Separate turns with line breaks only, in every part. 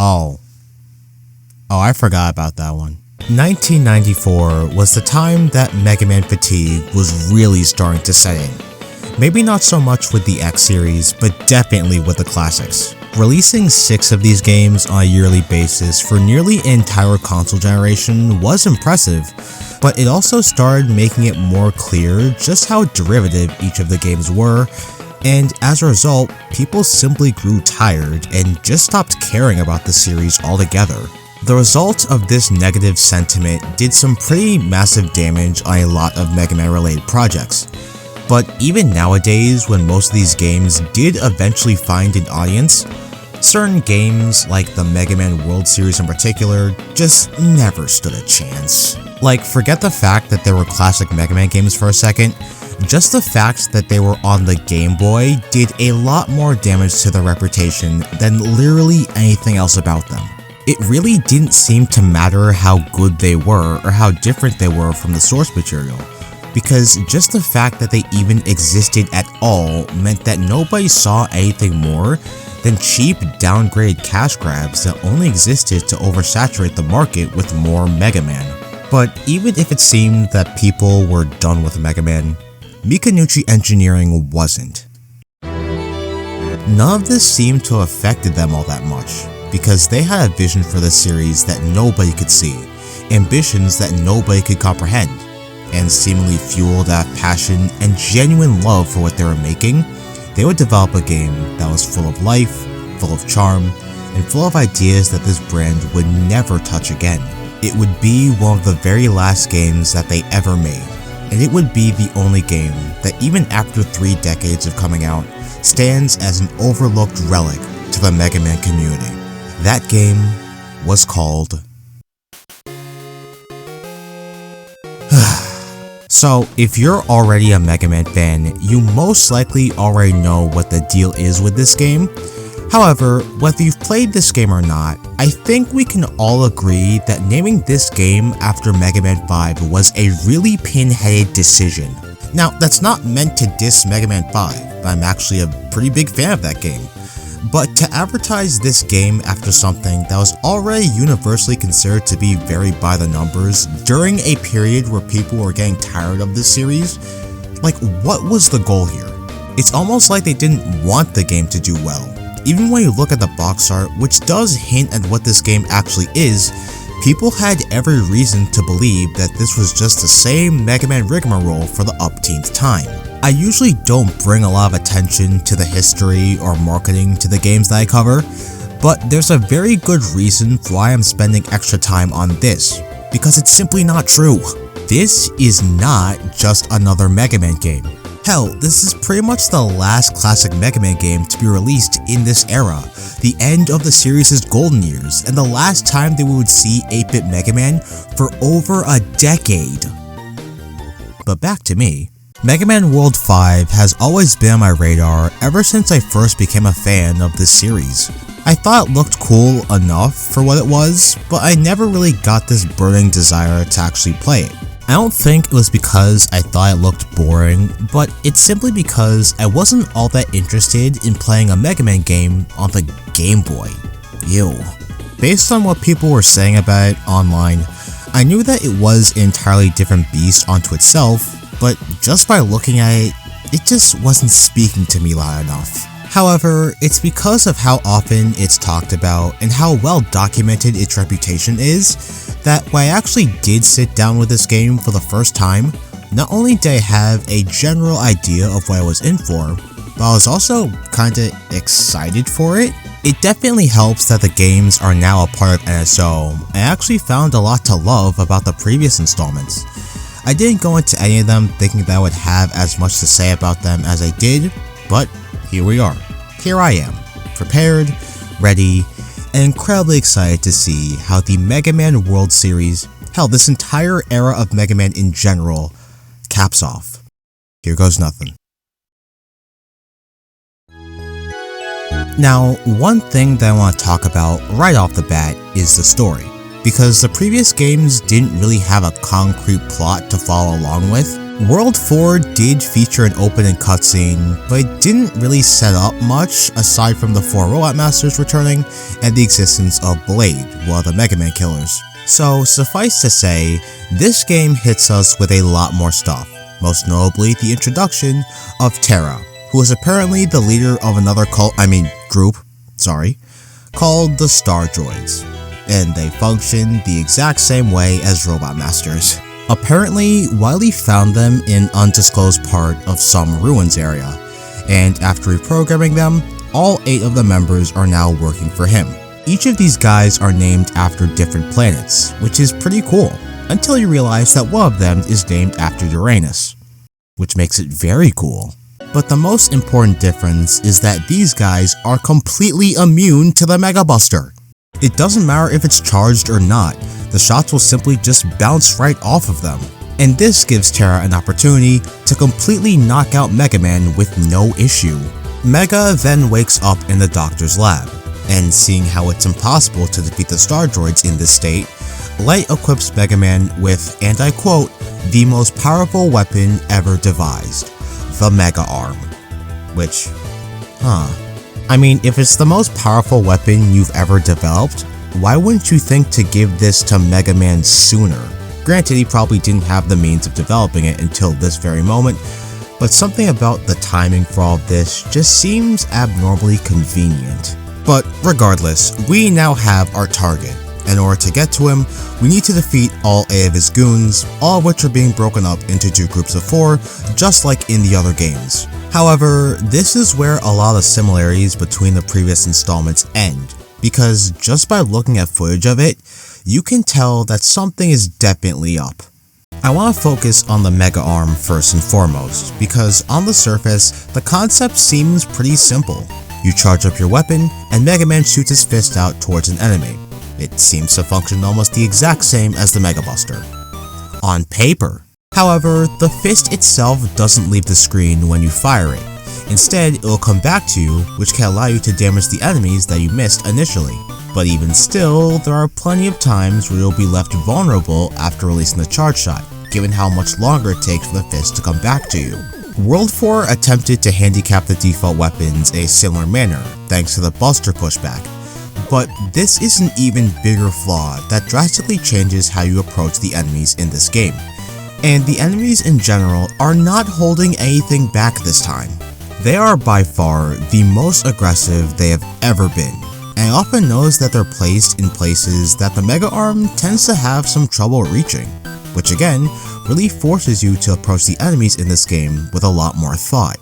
Oh, I forgot about that one. 1994 was the time that Mega Man fatigue was really starting to set in. Maybe not so much with the X series, but definitely with the classics. Releasing 6 of these games on a yearly basis for nearly an entire console generation was impressive, but it also started making it more clear just how derivative each of the games were, and as a result, people simply grew tired and just stopped caring about the series altogether. The result of this negative sentiment did some pretty massive damage on a lot of Mega Man related projects. But even nowadays, when most of these games did eventually find an audience, certain games, like the Mega Man World Series in particular, just never stood a chance. Like, forget the fact that there were classic Mega Man games for a second, just the fact that they were on the Game Boy did a lot more damage to their reputation than literally anything else about them. It really didn't seem to matter how good they were or how different they were from the source material, because just the fact that they even existed at all meant that nobody saw anything more than cheap downgraded cash grabs that only existed to oversaturate the market with more Mega Man. But even if it seemed that people were done with Mega Man, Mikanuchi Engineering wasn't. None of this seemed to have affected them all that much, because they had a vision for the series that nobody could see, ambitions that nobody could comprehend, and seemingly fueled out of passion and genuine love for what they were making, they would develop a game that was full of life, full of charm, and full of ideas that this brand would never touch again. It would be one of the very last games that they ever made, and it would be the only game that even after 3 decades of coming out, stands as an overlooked relic to the Mega Man community. That game was called... So, if you're already a Mega Man fan, you most likely already know what the deal is with this game. However, whether you've played this game or not, I think we can all agree that naming this game after Mega Man 5 was a really pin-headed decision. Now, that's not meant to diss Mega Man 5, I'm actually a pretty big fan of that game. But to advertise this game after something that was already universally considered to be very by the numbers during a period where people were getting tired of this series, like, what was the goal here? It's almost like they didn't want the game to do well. Even when you look at the box art, which does hint at what this game actually is, people had every reason to believe that this was just the same Mega Man rigmarole for the upteenth time. I usually don't bring a lot of attention to the history or marketing to the games that I cover, but there's a very good reason for why I'm spending extra time on this, because it's simply not true. This is not just another Mega Man game. Hell, this is pretty much the last classic Mega Man game to be released in this era, the end of the series' golden years, and the last time that we would see 8-bit Mega Man for over a decade. But back to me. Mega Man World 5 has always been on my radar ever since I first became a fan of this series. I thought it looked cool enough for what it was, but I never really got this burning desire to actually play it. I don't think it was because I thought it looked boring, but it's simply because I wasn't all that interested in playing a Mega Man game on the Game Boy. Ew. Based on what people were saying about it online, I knew that it was an entirely different beast unto itself, but just by looking at it, it just wasn't speaking to me loud enough. However, it's because of how often it's talked about and how well documented its reputation is that when I actually did sit down with this game for the first time, not only did I have a general idea of what I was in for, but I was also kinda excited for it. It definitely helps that the games are now a part of NSO. I actually found a lot to love about the previous installments. I didn't go into any of them thinking that I would have as much to say about them as I did, but here we are. Here I am, prepared, ready, and incredibly excited to see how the Mega Man World Series, hell, this entire era of Mega Man in general, caps off. Here goes nothing. Now, one thing that I want to talk about right off the bat is the story. Because the previous games didn't really have a concrete plot to follow along with, World 4 did feature an opening cutscene, but it didn't really set up much aside from the 4 Robot Masters returning and the existence of Blade, one of the Mega Man killers. So suffice to say, this game hits us with a lot more stuff, most notably the introduction of Terra, who is apparently the leader of another group, called the Star Droids, and they function the exact same way as Robot Masters. Apparently, Wily found them in an undisclosed part of some ruins area, and after reprogramming them, all 8 of the members are now working for him. Each of these guys are named after different planets, which is pretty cool, until you realize that one of them is named after Uranus, which makes it very cool. But the most important difference is that these guys are completely immune to the Mega Buster. It doesn't matter if it's charged or not, the shots will simply just bounce right off of them. And this gives Terra an opportunity to completely knock out Mega Man with no issue. Mega then wakes up in the doctor's lab, and seeing how it's impossible to defeat the Star Droids in this state, Light equips Mega Man with, and I quote, the most powerful weapon ever devised, the Mega Arm. Which, if it's the most powerful weapon you've ever developed, why wouldn't you think to give this to Mega Man sooner? Granted, he probably didn't have the means of developing it until this very moment, but something about the timing for all of this just seems abnormally convenient. But regardless, we now have our target. In order to get to him, we need to defeat all 8 of his goons, all of which are being broken up into 2 groups of 4, just like in the other games. However, this is where a lot of similarities between the previous installments end, because just by looking at footage of it, you can tell that something is definitely up. I want to focus on the Mega Arm first and foremost, because on the surface, the concept seems pretty simple. You charge up your weapon, and Mega Man shoots his fist out towards an enemy. It seems to function almost the exact same as the Mega Buster. On paper. However, the fist itself doesn't leave the screen when you fire it. Instead, it will come back to you, which can allow you to damage the enemies that you missed initially. But even still, there are plenty of times where you'll be left vulnerable after releasing the charge shot, given how much longer it takes for the fist to come back to you. World 4 attempted to handicap the default weapons in a similar manner, thanks to the Buster pushback. But this is an even bigger flaw that drastically changes how you approach the enemies in this game. And the enemies in general are not holding anything back this time. They are by far the most aggressive they have ever been, and often knows that they're placed in places that the Mega Arm tends to have some trouble reaching, which again, really forces you to approach the enemies in this game with a lot more thought.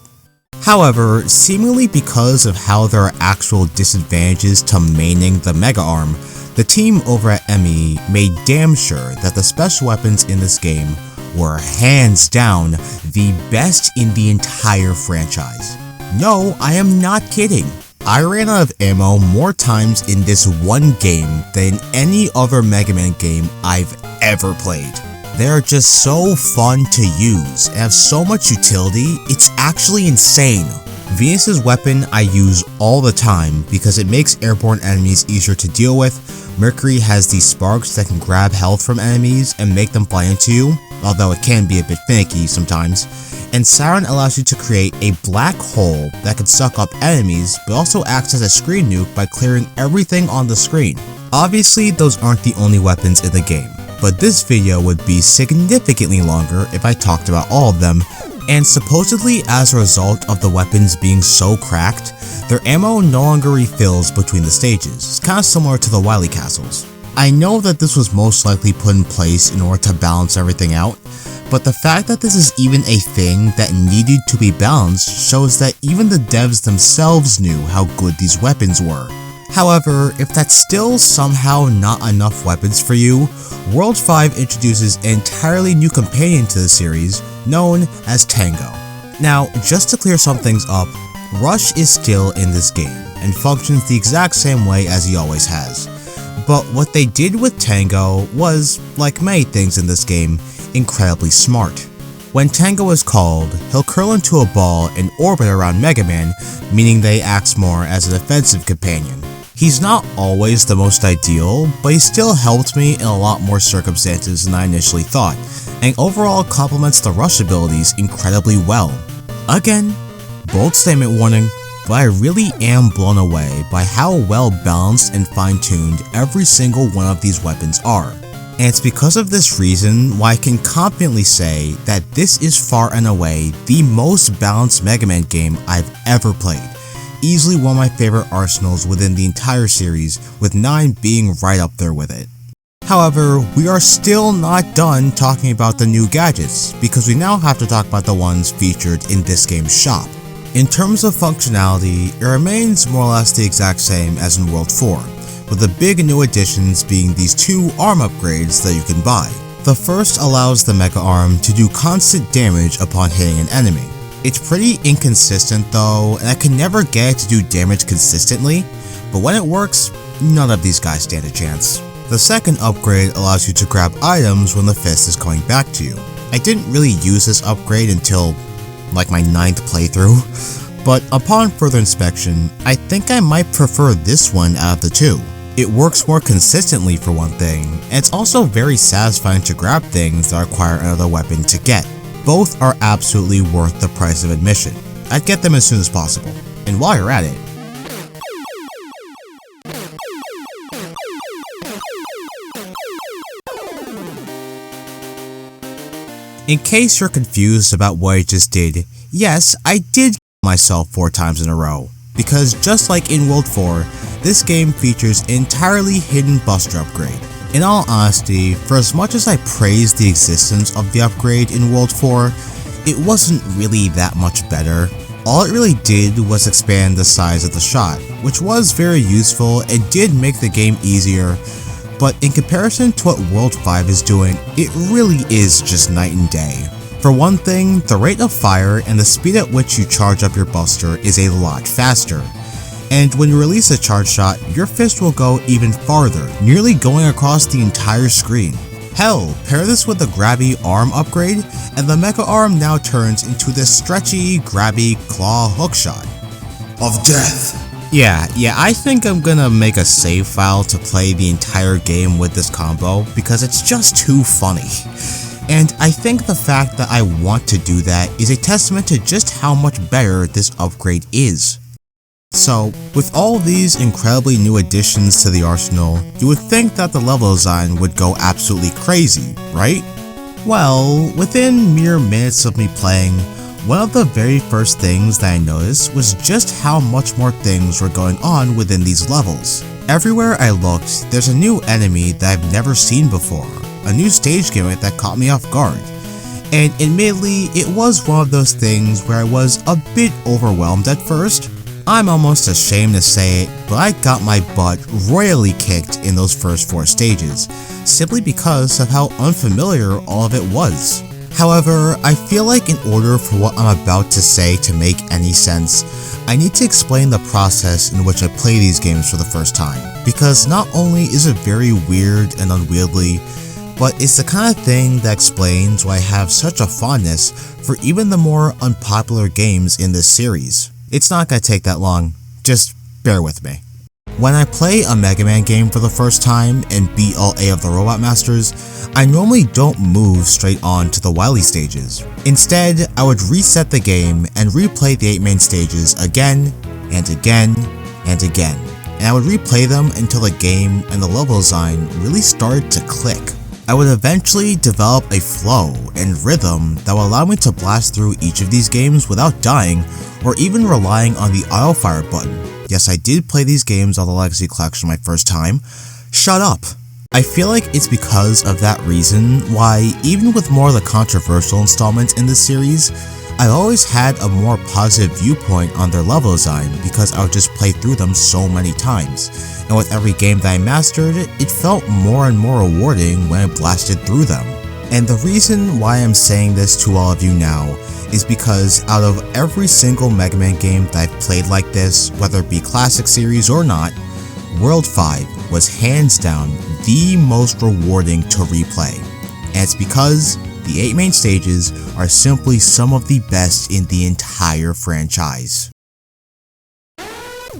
However, seemingly because of how there are actual disadvantages to maining the Mega Arm, the team over at ME made damn sure that the special weapons in this game were hands down the best in the entire franchise. No, I am not kidding. I ran out of ammo more times in this one game than any other Mega Man game I've ever played. They're just so fun to use and have so much utility, it's actually insane. Venus's weapon I use all the time because it makes airborne enemies easier to deal with. Mercury has these sparks that can grab health from enemies and make them fly into you, although it can be a bit finicky sometimes. And Saturn allows you to create a black hole that can suck up enemies, but also acts as a screen nuke by clearing everything on the screen. Obviously, those aren't the only weapons in the game, but this video would be significantly longer if I talked about all of them, and supposedly as a result of the weapons being so cracked, their ammo no longer refills between the stages. It's kind of similar to the Wily castles. I know that this was most likely put in place in order to balance everything out, but the fact that this is even a thing that needed to be balanced shows that even the devs themselves knew how good these weapons were. However, if that's still somehow not enough weapons for you, World 5 introduces an entirely new companion to the series known as Tango. Now, just to clear some things up, Rush is still in this game and functions the exact same way as he always has. But what they did with Tango was, like many things in this game, incredibly smart. When Tango is called, he'll curl into a ball and orbit around Mega Man, meaning that he acts more as a defensive companion. He's not always the most ideal, but he still helped me in a lot more circumstances than I initially thought, and overall complements the rush abilities incredibly well. Again, bold statement warning, but I really am blown away by how well balanced and fine-tuned every single one of these weapons are. And it's because of this reason why I can confidently say that this is far and away the most balanced Mega Man game I've ever played. Easily one of my favorite arsenals within the entire series, with 9 being right up there with it. However, we are still not done talking about the new gadgets, because we now have to talk about the ones featured in this game's shop. In terms of functionality, it remains more or less the exact same as in World 4, with the big new additions being these 2 arm upgrades that you can buy. The first allows the Mega Arm to do constant damage upon hitting an enemy. It's pretty inconsistent though, and I can never get it to do damage consistently, but when it works, none of these guys stand a chance. The second upgrade allows you to grab items when the fist is coming back to you. I didn't really use this upgrade until like my 9th playthrough, but upon further inspection, I think I might prefer this one out of the 2. It works more consistently for one thing, and it's also very satisfying to grab things that require another weapon to get. Both are absolutely worth the price of admission. I'd get them as soon as possible. And while you're at it, in case you're confused about what I just did, yes, I did myself 4 times in a row. Because just like in World 4, this game features an entirely hidden buster upgrade. In all honesty, for as much as I praised the existence of the upgrade in World 4, it wasn't really that much better. All it really did was expand the size of the shot, which was very useful and did make the game easier, but in comparison to what World 5 is doing, it really is just night and day. For one thing, the rate of fire and the speed at which you charge up your buster is a lot faster. And when you release a charge shot, your fist will go even farther, nearly going across the entire screen. Hell, pair this with the grabby arm upgrade, and the Mega Arm now turns into this stretchy, grabby claw hookshot of death. Yeah, I think I'm gonna make a save file to play the entire game with this combo because it's just too funny. And I think the fact that I want to do that is a testament to just how much better this upgrade is. So, with all these incredibly new additions to the arsenal, you would think that the level design would go absolutely crazy, right? Well, within mere minutes of me playing, one of the very first things that I noticed was just how much more things were going on within these levels. Everywhere I looked, there's a new enemy that I've never seen before, a new stage gimmick that caught me off guard. And admittedly, it was one of those things where I was a bit overwhelmed at first. I'm almost ashamed to say it, but I got my butt royally kicked in those first 4 stages, simply because of how unfamiliar all of it was. However, I feel like in order for what I'm about to say to make any sense, I need to explain the process in which I play these games for the first time, because not only is it very weird and unwieldy, but it's the kind of thing that explains why I have such a fondness for even the more unpopular games in this series. It's not gonna take that long, just bear with me. When I play a Mega Man game for the first time and beat all 8 of the Robot Masters, I normally don't move straight on to the Wily stages. Instead, I would reset the game and replay the 8 main stages again, and again, and again. And I would replay them until the game and the level design really started to click. I would eventually develop a flow and rhythm that will allow me to blast through each of these games without dying or even relying on the auto fire button. Yes, I did play these games on the Legacy Collection my first time. Shut up! I feel like it's because of that reason why, even with more of the controversial installments in this series, I always had a more positive viewpoint on their level design because I would just play through them so many times. And with every game that I mastered, it felt more and more rewarding when I blasted through them. And the reason why I'm saying this to all of you now is because out of every single Mega Man game that I've played like this, whether it be Classic Series or not, World 5 was hands down the most rewarding to replay. And it's because the 8 main stages are simply some of the best in the entire franchise.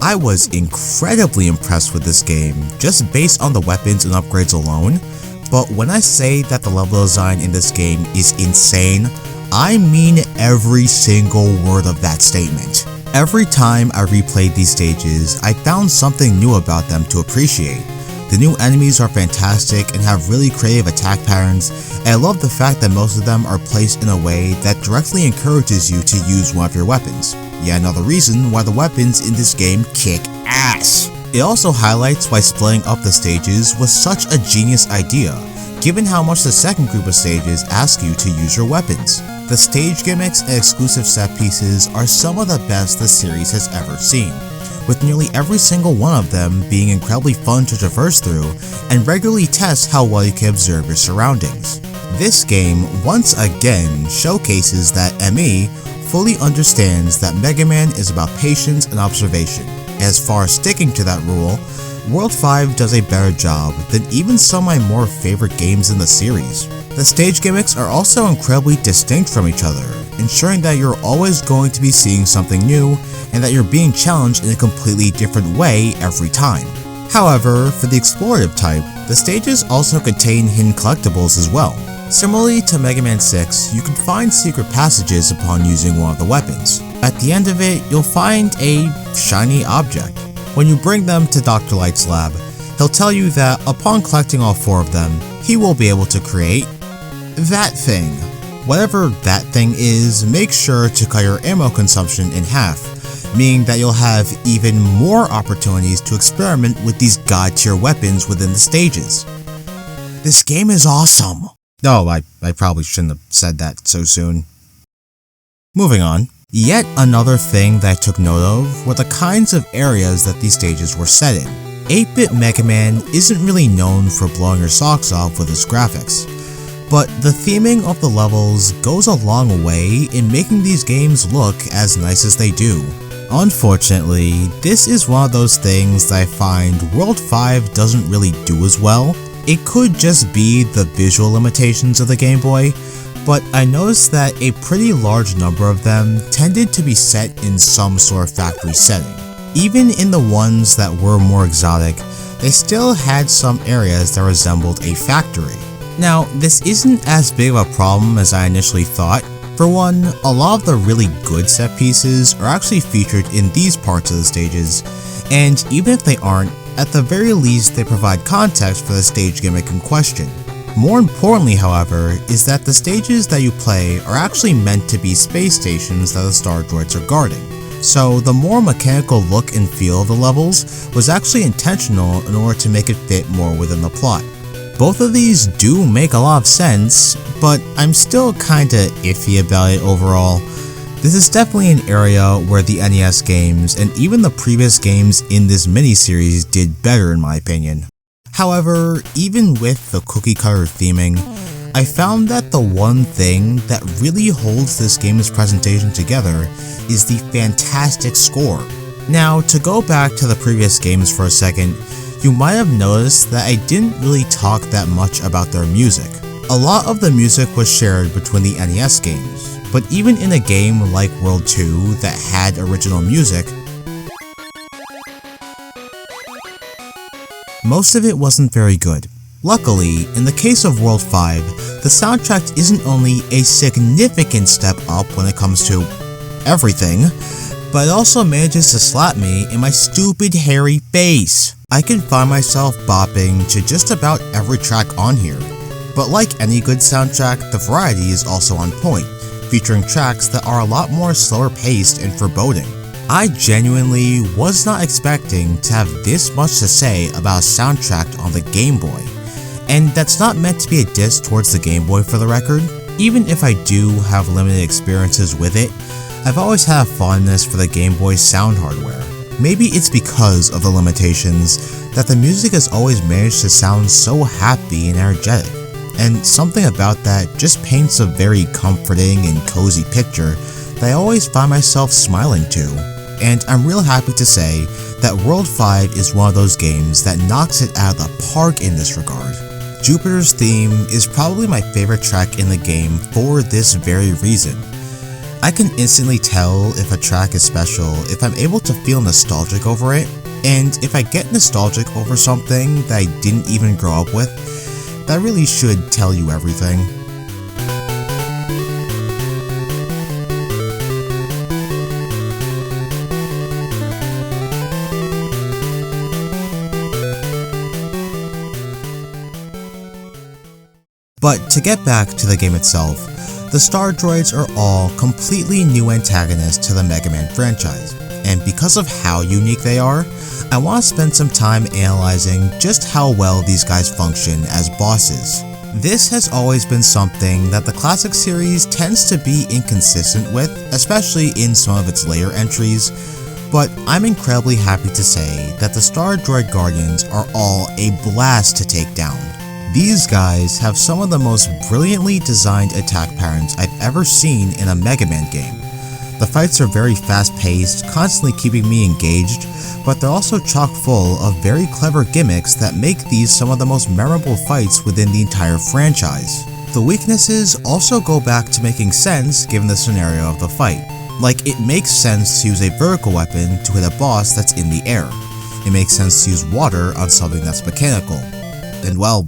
I was incredibly impressed with this game, just based on the weapons and upgrades alone, But when I say that the level design in this game is insane, I mean every single word of that statement. Every time I replayed these stages, I found something new about them to appreciate. The new enemies are fantastic and have really creative attack patterns, and I love the fact that most of them are placed in a way that directly encourages you to use one of your weapons. Yet another reason why the weapons in this game kick ass. It also highlights why splitting up the stages was such a genius idea, given how much the second group of stages ask you to use your weapons. The stage gimmicks and exclusive set pieces are some of the best the series has ever seen, with nearly every single one of them being incredibly fun to traverse through and regularly test how well you can observe your surroundings. This game once again showcases that ME fully understands that Mega Man is about patience and observation. As far as sticking to that rule, World 5 does a better job than even some of my more favorite games in the series. The stage gimmicks are also incredibly distinct from each other, ensuring that you're always going to be seeing something new and that you're being challenged in a completely different way every time. However, for the explorative type, the stages also contain hidden collectibles as well. Similarly to Mega Man 6, you can find secret passages upon using one of the weapons. At the end of it, you'll find a shiny object. When you bring them to Dr. Light's lab, he'll tell you that upon collecting all 4 of them, he will be able to create that thing. Whatever that thing is, make sure to cut your ammo consumption in half, meaning that you'll have even more opportunities to experiment with these god tier weapons within the stages. This game is awesome! Oh, I probably shouldn't have said that so soon. Moving on. Yet another thing that I took note of were the kinds of areas that these stages were set in. 8-bit Mega Man isn't really known for blowing your socks off with its graphics, but the theming of the levels goes a long way in making these games look as nice as they do. Unfortunately, this is one of those things that I find World 5 doesn't really do as well. It could just be the visual limitations of the Game Boy, but I noticed that a pretty large number of them tended to be set in some sort of factory setting. Even in the ones that were more exotic, they still had some areas that resembled a factory. Now, this isn't as big of a problem as I initially thought. For one, a lot of the really good set pieces are actually featured in these parts of the stages, and even if they aren't, at the very least they provide context for the stage gimmick in question. More importantly, however, is that the stages that you play are actually meant to be space stations that the star droids are guarding. So the more mechanical look and feel of the levels was actually intentional in order to make it fit more within the plot. Both of these do make a lot of sense, but I'm still kinda iffy about it overall. This is definitely an area where the NES games and even the previous games in this miniseries did better in my opinion. However, even with the cookie cutter theming, I found that the one thing that really holds this game's presentation together is the fantastic score. Now, to go back to the previous games for a second, you might have noticed that I didn't really talk that much about their music. A lot of the music was shared between the NES games, but even in a game like World 2 that had original music, most of it wasn't very good. Luckily, in the case of World 5, the soundtrack isn't only a significant step up when it comes to everything, but it also manages to slap me in my stupid hairy face. I can find myself bopping to just about every track on here, but like any good soundtrack, the variety is also on point, featuring tracks that are a lot more slower paced and foreboding. I genuinely was not expecting to have this much to say about a soundtrack on the Game Boy, and that's not meant to be a diss towards the Game Boy for the record. Even if I do have limited experiences with it, I've always had a fondness for the Game Boy's sound hardware. Maybe it's because of the limitations that the music has always managed to sound so happy and energetic, and something about that just paints a very comforting and cozy picture that I always find myself smiling to. And I'm real happy to say that World 5 is one of those games that knocks it out of the park in this regard. Jupiter's theme is probably my favorite track in the game for this very reason. I can instantly tell if a track is special if I'm able to feel nostalgic over it, and if I get nostalgic over something that I didn't even grow up with, that really should tell you everything. But to get back to the game itself, the Star Droids are all completely new antagonists to the Mega Man franchise, and because of how unique they are, I want to spend some time analyzing just how well these guys function as bosses. This has always been something that the classic series tends to be inconsistent with, especially in some of its later entries, but I'm incredibly happy to say that the Star Droid Guardians are all a blast to take down. These guys have some of the most brilliantly designed attack patterns I've ever seen in a Mega Man game. The fights are very fast-paced, constantly keeping me engaged, but they're also chock full of very clever gimmicks that make these some of the most memorable fights within the entire franchise. The weaknesses also go back to making sense given the scenario of the fight. Like, it makes sense to use a vertical weapon to hit a boss that's in the air. It makes sense to use water on something that's mechanical. And well,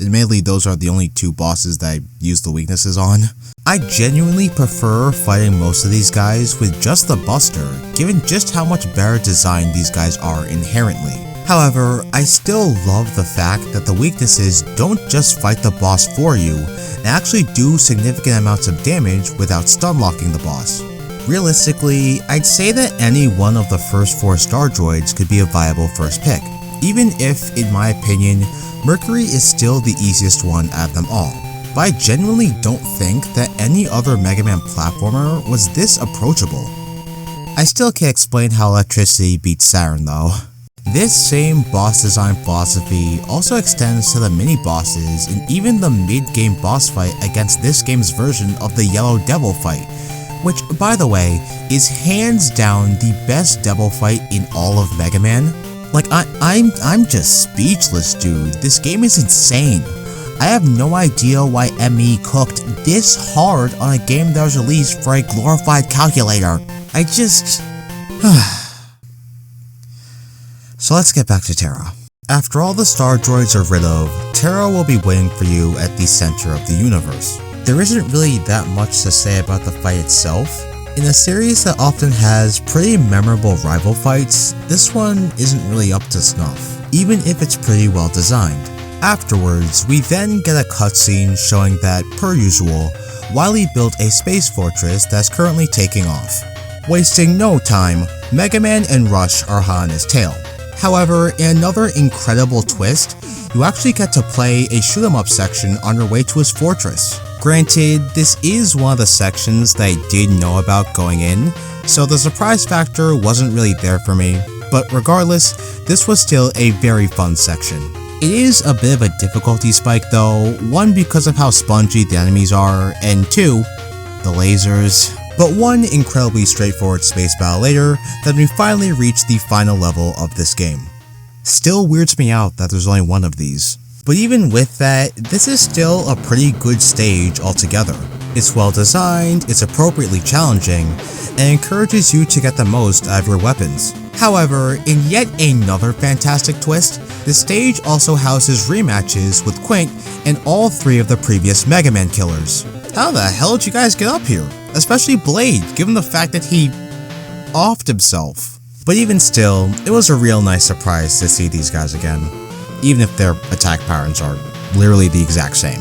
admittedly those are the only two bosses that I use the weaknesses on. I genuinely prefer fighting most of these guys with just the Buster, given just how much better designed these guys are inherently. However, I still love the fact that the weaknesses don't just fight the boss for you, and actually do significant amounts of damage without stun locking the boss. Realistically, I'd say that any one of the first 4 Star Droids could be a viable first pick, even if, in my opinion, Mercury is still the easiest one out of them all. But I genuinely don't think that any other Mega Man platformer was this approachable. I still can't explain how Electricity beats Saturn though. This same boss design philosophy also extends to the mini-bosses and even the mid-game boss fight against this game's version of the Yellow Devil fight, which, by the way, is hands down the best devil fight in all of Mega Man. Like, I'm just speechless, dude. This game is insane. I have no idea why ME cooked this hard on a game that was released for a glorified calculator. I just... So let's get back to Terra. After all the Star Droids are rid of, Terra will be waiting for you at the center of the universe. There isn't really that much to say about the fight itself. In a series that often has pretty memorable rival fights, this one isn't really up to snuff, even if it's pretty well designed. Afterwards, we then get a cutscene showing that, per usual, Wily built a space fortress that's currently taking off. Wasting no time, Mega Man and Rush are hot on his tail. However, in another incredible twist, you actually get to play a shoot-'em-up section on your way to his fortress. Granted, this is one of the sections that I did know about going in, so the surprise factor wasn't really there for me, but regardless, this was still a very fun section. It is a bit of a difficulty spike though, 1 because of how spongy the enemies are, and 2, the lasers. But 1 incredibly straightforward space battle later, then we finally reach the final level of this game. Still weirds me out that there's only 1 of these. But even with that, this is still a pretty good stage altogether. It's well designed, it's appropriately challenging, and encourages you to get the most out of your weapons. However, in yet another fantastic twist, the stage also houses rematches with Quint and all 3 of the previous Mega Man killers. How the hell did you guys get up here? Especially Blade, given the fact that he offed himself. But even still, it was a real nice surprise to see these guys again, even if their attack patterns are literally the exact same.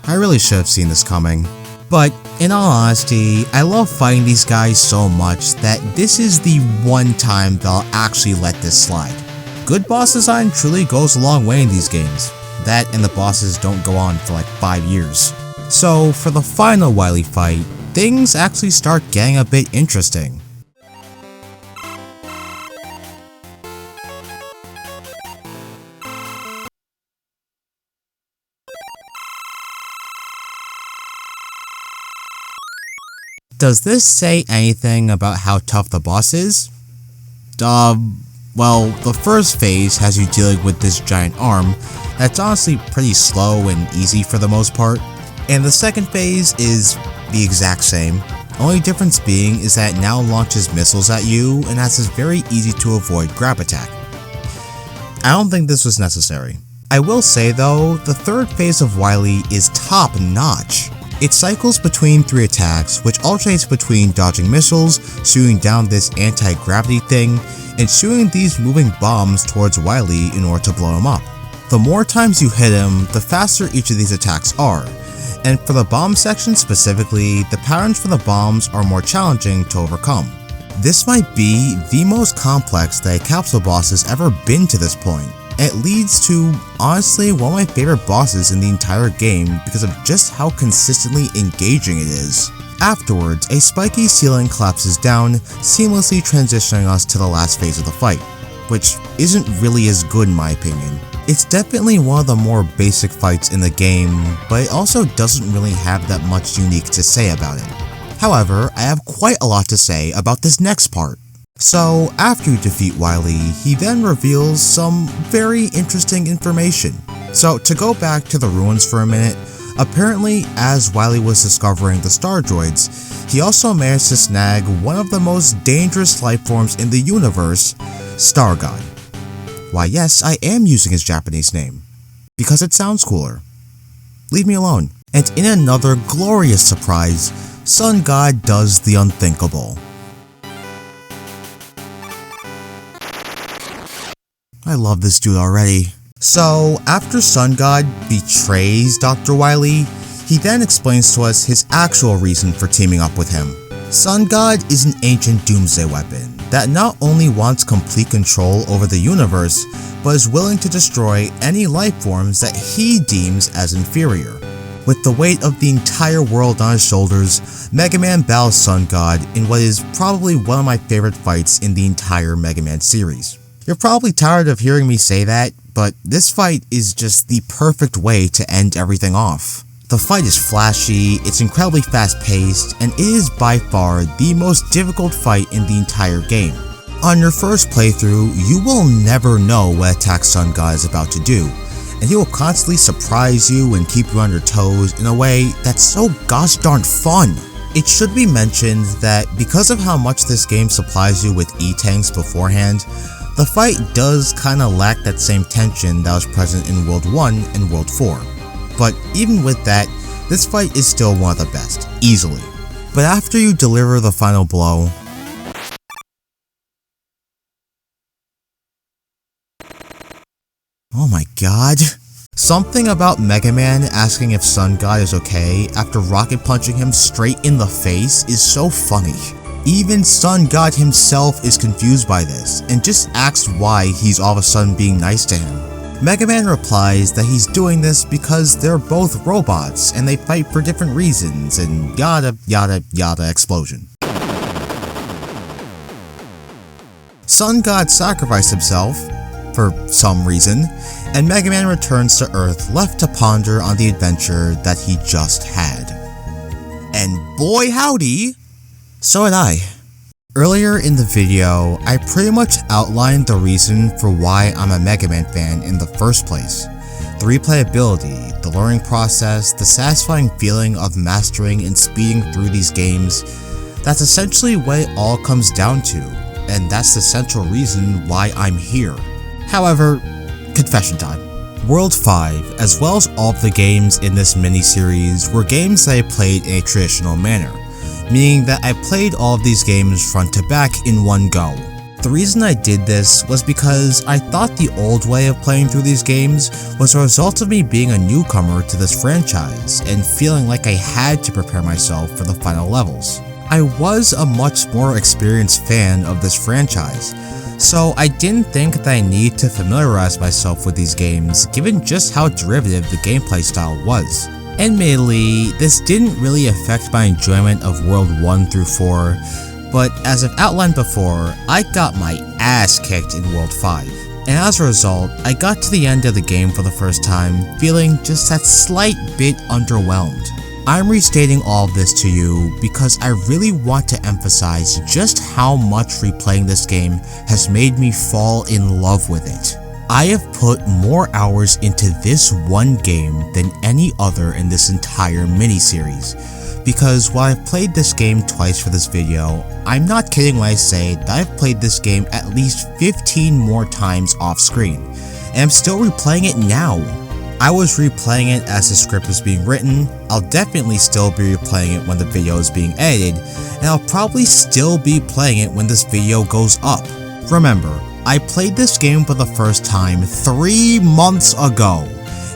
I really should have seen this coming. But in all honesty, I love fighting these guys so much that this is the one time that I'll actually let this slide. Good boss design truly goes a long way in these games. That and the bosses don't go on for like 5 years. So for the final Wily fight, things actually start getting a bit interesting. Does this say anything about how tough the boss is? Well, the first phase has you dealing with this giant arm that's honestly pretty slow and easy for the most part, and the second phase is the exact same. Only difference being is that it now launches missiles at you and has this very easy to avoid grab attack. I don't think this was necessary. I will say though, the third phase of Wily is top notch. It cycles between 3 attacks, which alternates between dodging missiles, shooting down this anti-gravity thing, and shooting these moving bombs towards Wily in order to blow him up. The more times you hit him, the faster each of these attacks are, and for the bomb section specifically, the patterns for the bombs are more challenging to overcome. This might be the most complex that a capsule boss has ever been to this point. It leads to, honestly, one of my favorite bosses in the entire game because of just how consistently engaging it is. Afterwards, a spiky ceiling collapses down, seamlessly transitioning us to the last phase of the fight, which isn't really as good in my opinion. It's definitely one of the more basic fights in the game, but it also doesn't really have that much unique to say about it. However, I have quite a lot to say about this next part. So, after you defeat Wily, he then reveals some very interesting information. So, to go back to the ruins for a minute, apparently as Wily was discovering the star droids, he also managed to snag one of the most dangerous life forms in the universe, Star God. Why yes, I am using his Japanese name, because it sounds cooler. Leave me alone. And in another glorious surprise, Sun God does the unthinkable. I love this dude already. So, after Sun God betrays Dr. Wily, he then explains to us his actual reason for teaming up with him. Sun God is an ancient doomsday weapon that not only wants complete control over the universe, but is willing to destroy any life forms that he deems as inferior. With the weight of the entire world on his shoulders, Mega Man battles Sun God in what is probably one of my favorite fights in the entire Mega Man series. You're probably tired of hearing me say that, but this fight is just the perfect way to end everything off. The fight is flashy, it's incredibly fast paced, and it is by far the most difficult fight in the entire game. On your first playthrough, you will never know what attack Sun God is about to do, and he will constantly surprise you and keep you on your toes in a way that's so gosh darn fun. It should be mentioned that because of how much this game supplies you with E-tanks beforehand, the fight does kinda lack that same tension that was present in World 1 and World 4. But even with that, this fight is still one of the best, easily. But after you deliver the final blow, oh my god. Something about Mega Man asking if Sun God is okay after rocket punching him straight in the face is so funny. Even Sun God himself is confused by this, and just asks why he's all of a sudden being nice to him. Mega Man replies that he's doing this because they're both robots and they fight for different reasons, and yada yada yada explosion. Sun God sacrificed himself, for some reason, and Mega Man returns to Earth left to ponder on the adventure that he just had. And boy howdy, so had I. Earlier in the video, I pretty much outlined the reason for why I'm a Mega Man fan in the first place. The replayability, the learning process, the satisfying feeling of mastering and speeding through these games, that's essentially what it all comes down to, and that's the central reason why I'm here. However, confession time. World 5, as well as all of the games in this mini-series, were games that I played in a traditional manner, meaning that I played all of these games front to back in one go. The reason I did this was because I thought the old way of playing through these games was a result of me being a newcomer to this franchise and feeling like I had to prepare myself for the final levels. I was a much more experienced fan of this franchise, so I didn't think that I needed to familiarize myself with these games given just how derivative the gameplay style was. Admittedly, this didn't really affect my enjoyment of World 1 through 4, but as I've outlined before, I got my ass kicked in World 5, and as a result, I got to the end of the game for the first time feeling just that slight bit underwhelmed. I'm restating all of this to you because I really want to emphasize just how much replaying this game has made me fall in love with it. I have put more hours into this one game than any other in this entire miniseries, because while I've played this game twice for this video, I'm not kidding when I say that I've played this game at least 15 more times off screen, and I'm still replaying it now. I was replaying it as the script was being written, I'll definitely still be replaying it when the video is being edited, and I'll probably still be playing it when this video goes up. Remember, I played this game for the first time 3 months ago,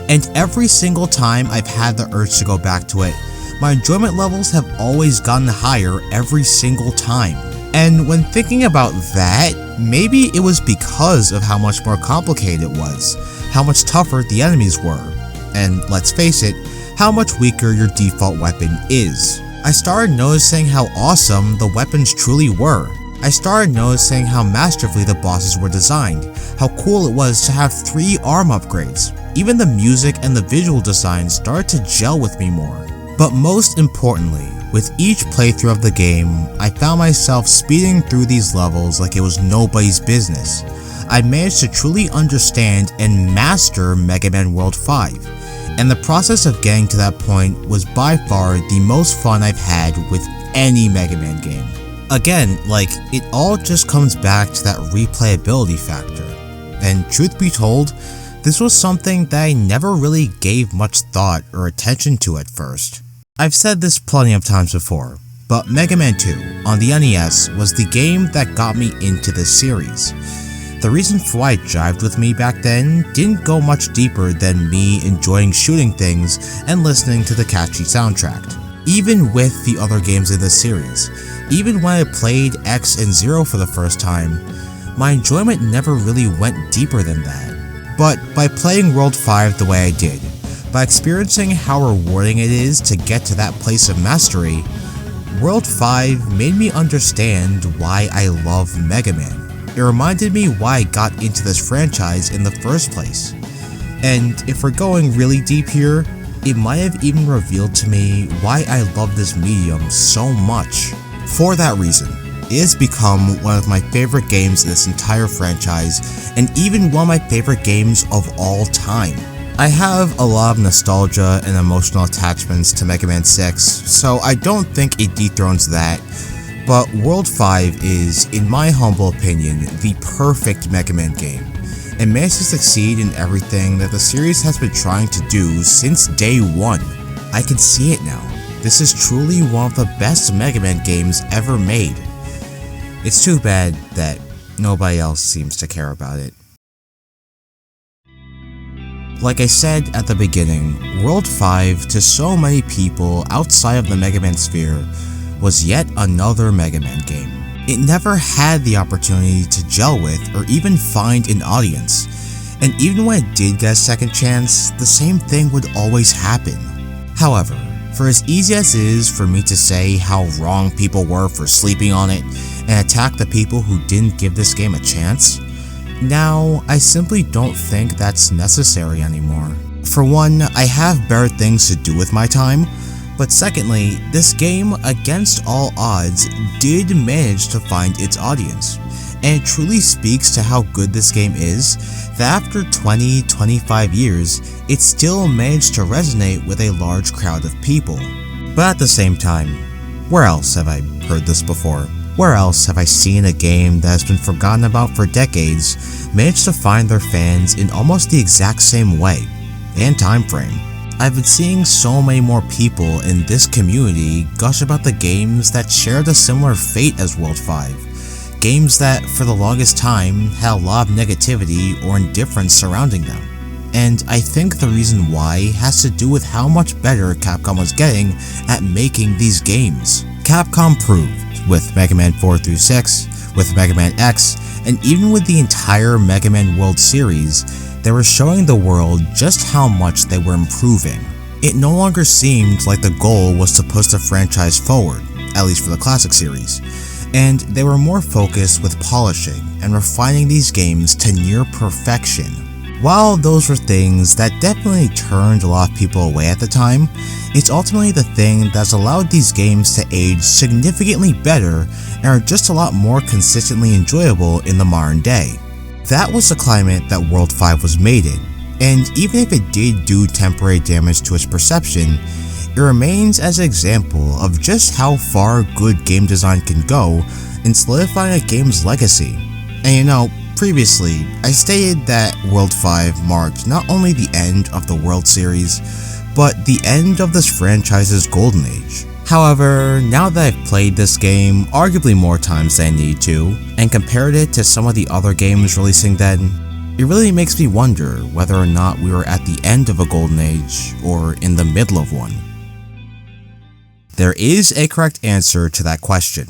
and every single time I've had the urge to go back to it, my enjoyment levels have always gotten higher every single time. And when thinking about that, maybe it was because of how much more complicated it was, how much tougher the enemies were, and let's face it, how much weaker your default weapon is. I started noticing how awesome the weapons truly were. I started noticing how masterfully the bosses were designed, how cool it was to have 3 arm upgrades. Even the music and the visual design started to gel with me more. But most importantly, with each playthrough of the game, I found myself speeding through these levels like it was nobody's business. I managed to truly understand and master Mega Man World 5, and the process of getting to that point was by far the most fun I've had with any Mega Man game. Again, like, it all just comes back to that replayability factor, and truth be told, this was something that I never really gave much thought or attention to at first. I've said this plenty of times before, but Mega Man 2 on the NES was the game that got me into this series. The reason for why it jived with me back then didn't go much deeper than me enjoying shooting things and listening to the catchy soundtrack. Even with the other games in this series, even when I played X and Zero for the first time, my enjoyment never really went deeper than that. But by playing World 5 the way I did, by experiencing how rewarding it is to get to that place of mastery, World 5 made me understand why I love Mega Man. It reminded me why I got into this franchise in the first place. And if we're going really deep here, it might have even revealed to me why I love this medium so much. For that reason, it has become one of my favorite games in this entire franchise, and even one of my favorite games of all time. I have a lot of nostalgia and emotional attachments to Mega Man 6, so I don't think it dethrones that, but World 5 is, in my humble opinion, the perfect Mega Man game, and managed to succeed in everything that the series has been trying to do since day one. I can see it now. This is truly one of the best Mega Man games ever made. It's too bad that nobody else seems to care about it. Like I said at the beginning, World 5 to so many people outside of the Mega Man sphere was yet another Mega Man game. It never had the opportunity to gel with or even find an audience, and even when it did get a second chance, the same thing would always happen. However, for as easy as it is for me to say how wrong people were for sleeping on it and attack the people who didn't give this game a chance, now I simply don't think that's necessary anymore. For one, I have better things to do with my time, but secondly, this game, against all odds, did manage to find its audience, and it truly speaks to how good this game is that after 20-25 years, it still managed to resonate with a large crowd of people. But at the same time, where else have I heard this before? Where else have I seen a game that has been forgotten about for decades manage to find their fans in almost the exact same way and time frame? I've been seeing so many more people in this community gush about the games that shared a similar fate as World 5, games that for the longest time had a lot of negativity or indifference surrounding them. And I think the reason why has to do with how much better Capcom was getting at making these games. Capcom proved with Mega Man 4 through 6, with Mega Man X, and even with the entire Mega Man World series, they were showing the world just how much they were improving. It no longer seemed like the goal was to push the franchise forward, at least for the classic series, and they were more focused with polishing and refining these games to near perfection. While those were things that definitely turned a lot of people away at the time, it's ultimately the thing that's allowed these games to age significantly better and are just a lot more consistently enjoyable in the modern day. That was the climate that World 5 was made in, and even if it did do temporary damage to its perception, it remains as an example of just how far good game design can go in solidifying a game's legacy. And you know, previously, I stated that World 5 marked not only the end of the World Series, but the end of this franchise's golden age. However, now that I've played this game arguably more times than I need to, and compared it to some of the other games releasing then, it really makes me wonder whether or not we were at the end of a golden age, or in the middle of one. There is a correct answer to that question.